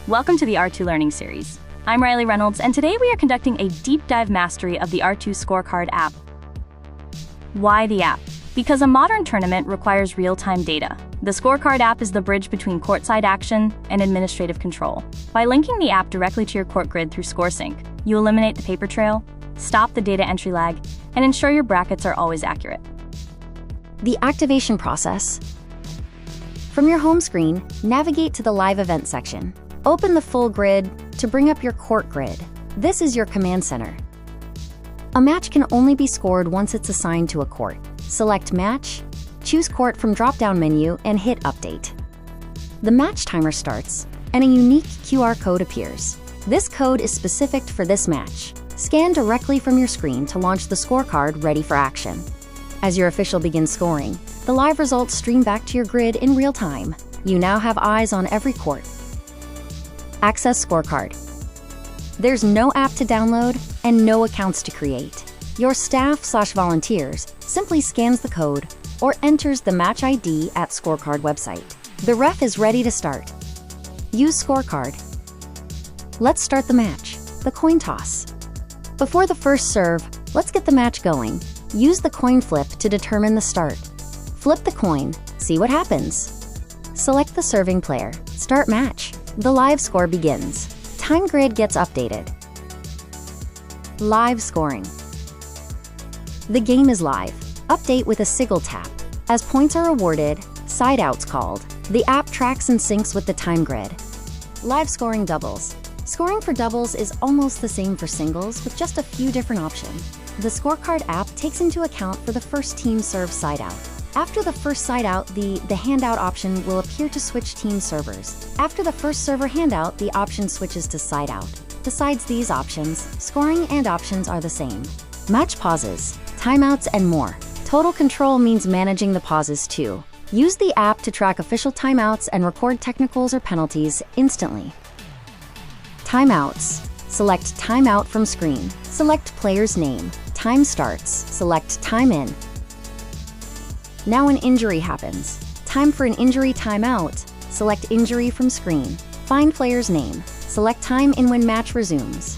Welcome to the R2 Learning Series. I'm Riley Reynolds, and today we are conducting a deep dive mastery of the R2 Scorecard app. Why the app? Because a modern tournament requires real-time data. The Scorecard app is the bridge between courtside action and administrative control. By linking the app directly to your court grid through ScoreSync, you eliminate the paper trail, stop the data entry lag, and ensure your brackets are always accurate. The activation process. From your home screen, navigate to the live event section. Open the full grid to bring up your court grid. This is your command center. A match can only be scored once it's assigned to a court. Select Match, choose Court from drop-down menu, and hit Update. The match timer starts, and a unique QR code appears. This code is specific for this match. Scan directly from your screen to launch the scorecard ready for action. As your official begins scoring, the live results stream back to your grid in real time. You now have eyes on every court. Access Scorecard. There's no app to download and no accounts to create. Your staff/volunteers simply scans the code or enters the match ID at Scorecard website. The ref is ready to start. Use Scorecard. Let's start the match. The coin toss. Before the first serve, let's get the match going. Use the coin flip to determine the start. Flip the coin, see what happens. Select the serving player. Start match. The live score begins. Time grid gets updated. Live scoring. The game is live. Update with a sigil tap. As points are awarded, side outs called. The app tracks and syncs with the time grid. Live scoring doubles. Scoring for doubles is almost the same for singles with just a few different options. The Scorecard app takes into account for the first team serve side out. After the first side out, the handout option will appear to switch team servers. After the first server handout, the option switches to side out. Besides these options, scoring and options are the same. Match pauses, timeouts, and more. Total control means managing the pauses too. Use the app to track official timeouts and record technicals or penalties instantly. Timeouts. Select timeout from screen. Select player's name. Time starts. Select time in. Now an injury happens. Time for an injury timeout. Select injury from screen. Find player's name. Select time in when match resumes.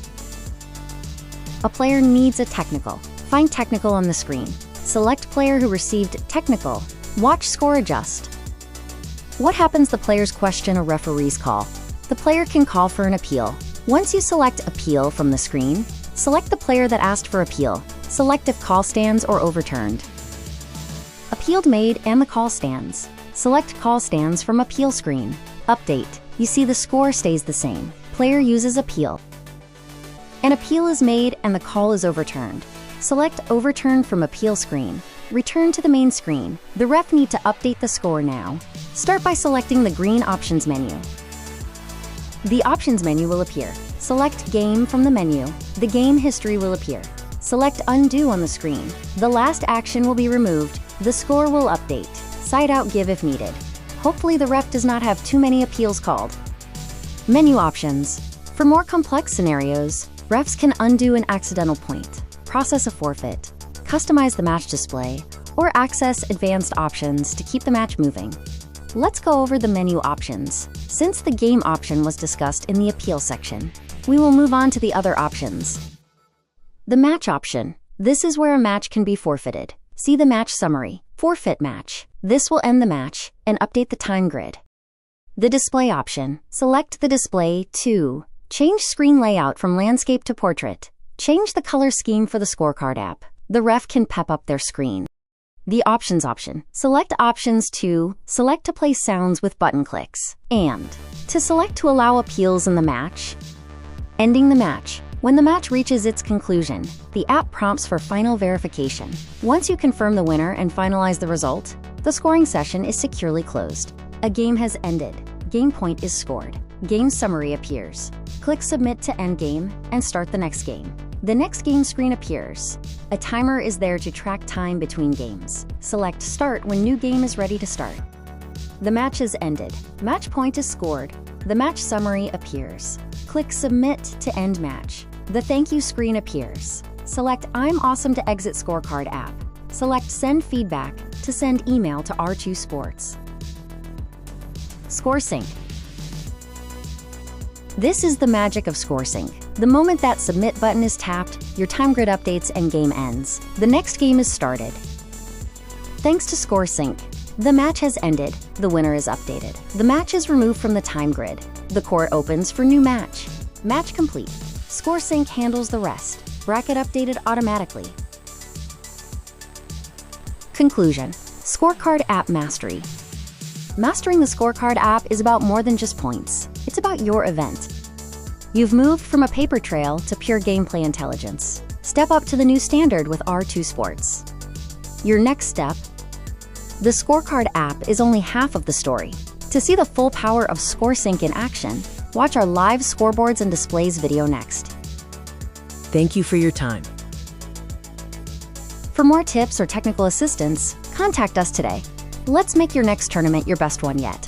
A player needs a technical. Find technical on the screen. Select player who received technical. Watch score adjust. What happens the player's question or referee's call? The player can call for an appeal. Once you select appeal from the screen, select the player that asked for appeal. Select if call stands or overturned. Appealed made and the call stands. Select call stands from appeal screen. Update. You see the score stays the same. Player uses appeal. An appeal is made and the call is overturned. Select overturn from appeal screen. Return to the main screen. The ref need to update the score now. Start by selecting the green options menu. The options menu will appear. Select game from the menu. The game history will appear. Select undo on the screen. The last action will be removed. The score will update. Side out give if needed. Hopefully the ref does not have too many appeals called. Menu options. For more complex scenarios, refs can undo an accidental point, process a forfeit, customize the match display, or access advanced options to keep the match moving. Let's go over the menu options. Since the game option was discussed in the appeal section, we will move on to the other options. The match option. This is where a match can be forfeited. See the match summary. Forfeit match. This will end the match and update the time grid. The display option. Select the display to change screen layout from landscape to portrait. Change the color scheme for the Scorecard app. The ref can pep up their screen. The options option. Select options to select to play sounds with button clicks and to select to allow appeals in the match. Ending the match. When the match reaches its conclusion, the app prompts for final verification. Once you confirm the winner and finalize the result, the scoring session is securely closed. A game has ended. Game point is scored. Game summary appears. Click Submit to end game and start the next game. The next game screen appears. A timer is there to track time between games. Select Start when new game is ready to start. The match is ended. Match point is scored. The match summary appears. Click Submit to end match. The thank you screen appears. Select I'm awesome to exit Scorecard app. Select Send feedback to send email to R2 Sports. ScoreSync. This is the magic of ScoreSync. The moment that submit button is tapped, your time grid updates and game ends. The next game is started. Thanks to ScoreSync, the match has ended, the winner is updated. The match is removed from the time grid. The court opens for new match. Match complete. ScoreSync handles the rest. Bracket updated automatically. Conclusion: Scorecard App Mastery. Mastering the Scorecard app is about more than just points. It's about your event. You've moved from a paper trail to pure gameplay intelligence. Step up to the new standard with R2 Sports. Your next step: the Scorecard app is only half of the story. To see the full power of ScoreSync in action, watch our live scoreboards and displays video next. Thank you for your time. For more tips or technical assistance, contact us today. Let's make your next tournament your best one yet.